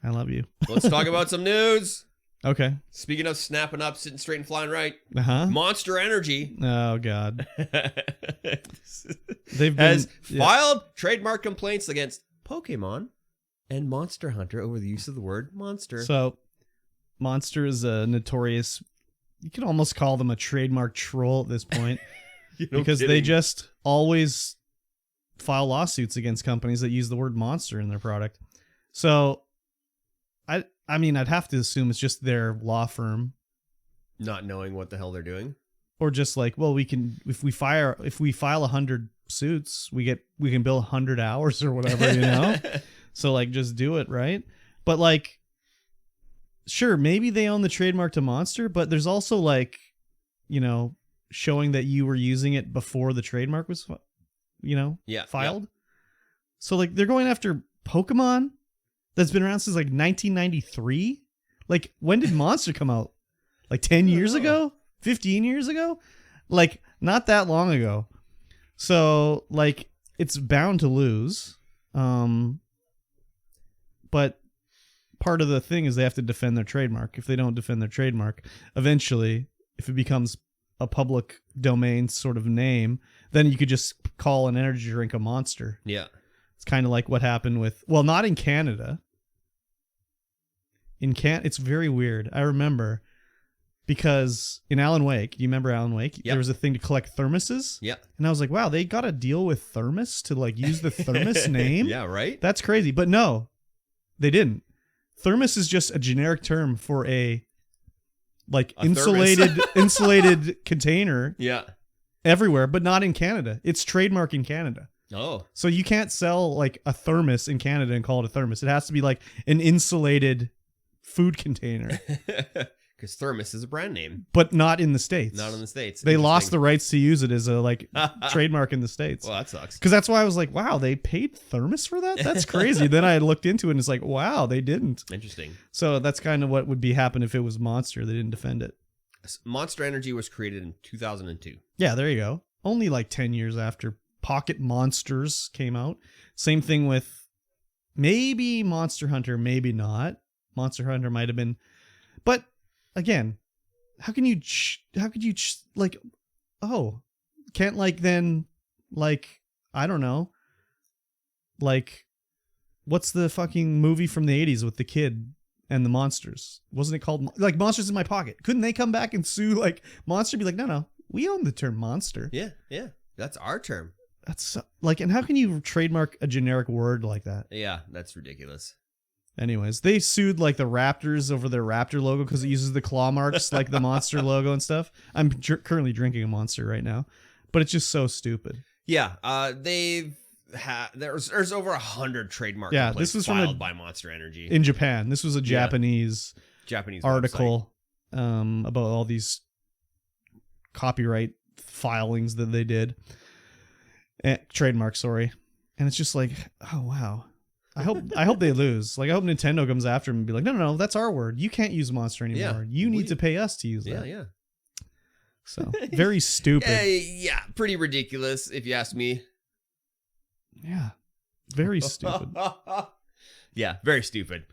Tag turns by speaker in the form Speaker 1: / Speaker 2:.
Speaker 1: I love you.
Speaker 2: Let's talk about some news.
Speaker 1: Okay.
Speaker 2: Speaking of snapping up, sitting straight and flying right,
Speaker 1: Uh-huh.
Speaker 2: Monster Energy
Speaker 1: Oh, God. They've
Speaker 2: has
Speaker 1: been...
Speaker 2: filed trademark complaints against Pokemon and Monster Hunter over the use of the word monster.
Speaker 1: So, Monster is a notorious... You can almost call them a trademark troll at this point. Because they just always file lawsuits against companies that use the word monster in their product. So, I mean, I'd have to assume it's just their law firm.
Speaker 2: Not knowing what the hell they're doing.
Speaker 1: Or just like, well, we can, if we file 100 suits, we can bill 100 hours or whatever, you know? So like, just do it, right? But like, sure, maybe they own the trademark to Monster, but there's also like, you know, showing that you were using it before the trademark was, filed.
Speaker 2: Yeah.
Speaker 1: So like, they're going after Pokemon that's been around since like 1993. Like, when did Monster come out? Like 10 years ago? 15 years ago? Like, not that long ago. So like, it's bound to lose. But part of the thing is they have to defend their trademark. If they don't defend their trademark, eventually, if it becomes a public domain sort of name, then you could just call an energy drink a monster.
Speaker 2: Yeah.
Speaker 1: It's kind of like what happened with, well, not in Canada. It's very weird. I remember because in Alan Wake, do you remember Alan Wake?
Speaker 2: Yep.
Speaker 1: There was a thing to collect thermoses.
Speaker 2: Yeah.
Speaker 1: And I was like, wow, they got a deal with Thermos to like use the Thermos name.
Speaker 2: Yeah, right?
Speaker 1: That's crazy. But no, they didn't. Thermos is just a generic term for a insulated container.
Speaker 2: Yeah.
Speaker 1: Everywhere, but not in Canada. It's trademark in Canada.
Speaker 2: Oh.
Speaker 1: So you can't sell like a thermos in Canada and call it a thermos. It has to be like an insulated food container,
Speaker 2: because Thermos is a brand name,
Speaker 1: but not in the States.
Speaker 2: not in the States.
Speaker 1: They lost the rights to use it as a like trademark in the States.
Speaker 2: Well, that sucks.
Speaker 1: Because that's why I was like, wow, they paid Thermos for that? That's crazy. Then I looked into it and it's like, wow, they didn't.
Speaker 2: Interesting.
Speaker 1: So that's kind of what would be happen if it was Monster. They didn't defend it.
Speaker 2: Monster Energy was created in 2002.
Speaker 1: Yeah, there you go. Only like 10 years after Pocket Monsters came out. Same thing with maybe Monster Hunter, maybe not. Monster Hunter might have been, but again, can't like then like, I don't know, like what's the fucking movie from the 80s with the kid and the monsters? Wasn't it called like Monsters in My Pocket? Couldn't they come back and sue like Monster? Be like, no, we own the term monster.
Speaker 2: Yeah. That's our term.
Speaker 1: That's like, and how can you trademark a generic word like that?
Speaker 2: Yeah, that's ridiculous.
Speaker 1: Anyways, they sued like the Raptors over their Raptor logo because it uses the claw marks like the Monster logo and stuff. I'm currently drinking a Monster right now, but it's just so stupid.
Speaker 2: Yeah, there's over 100 trademark complaints
Speaker 1: this was
Speaker 2: filed by Monster Energy
Speaker 1: in Japan. This was a Japanese article about all these copyright filings that they did. Trademark, sorry. And it's just like, oh wow. I hope they lose. Like, I hope Nintendo comes after them and be like, no, that's our word. You can't use Monster anymore.
Speaker 2: Yeah,
Speaker 1: you need to pay us to use that.
Speaker 2: Yeah.
Speaker 1: So, very stupid.
Speaker 2: Yeah, pretty ridiculous, if you ask me.
Speaker 1: Yeah, very stupid.
Speaker 2: Yeah, very stupid.